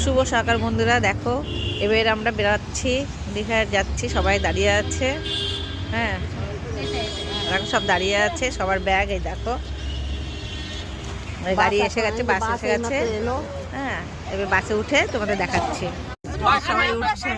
শুভ সকাল বন্ধুরা, দেখো এবার আমরা বেরাচ্ছি, দীঘায় যাচ্ছি। সবাই দাঁড়িয়ে আছে, হ্যাঁ দেখো সব দাঁড়িয়ে আছে, সবার ব্যাগ এই দেখো। গাড়ি এসে গেছে, বাস এসে গেছে, হ্যাঁ এবার বাসে উঠে তোমাদের দেখাচ্ছি। সবাই উঠছে।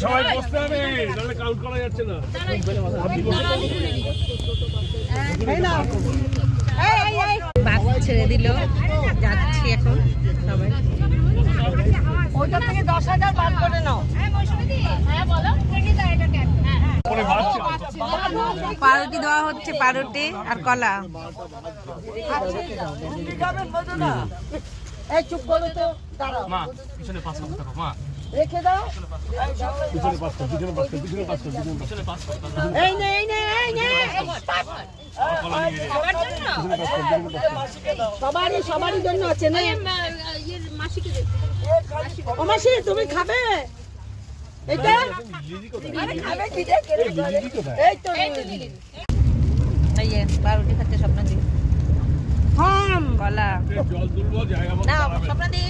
সবাই বসতে হবে, নাহলে কাউন্ট করা যাচ্ছে না। বাস ছেড়ে দিল, যাচ্ছি এখন সবাই। ওইটা থেকে 10,000 বাদ করে নাও। পাউরুটি দেওয়া হচ্ছে, পাউরুটি আর কলা। এই চুপ করো তো, দাঁড়াও। মা পিছনে পাস করতে থাকো, মা রেখে দাও। পিছনে পাস করো, পিছনে পাস করো, পিছনে পাস করো, পিছনে পাস করো। এই নে, এই নে, এই নে। সবারই জন্য আছে না। ও মাসি, তুমি খাবে এটা? আরে খাবে কি রে? এই তো এই যে পাউরুটি খাচ্ছে স্বপ্নদি, থাম। কলা জল তুলবো, জায়গা মতো না স্বপ্নদি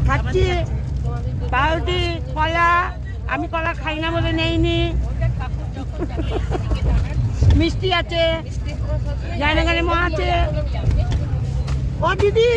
খাচ্ছি পাউরুটি, কলা। আমি কলা খাই না বলে নেইনি। মিষ্টি আছে, জায়নাগারে মা আছে। ও দিদি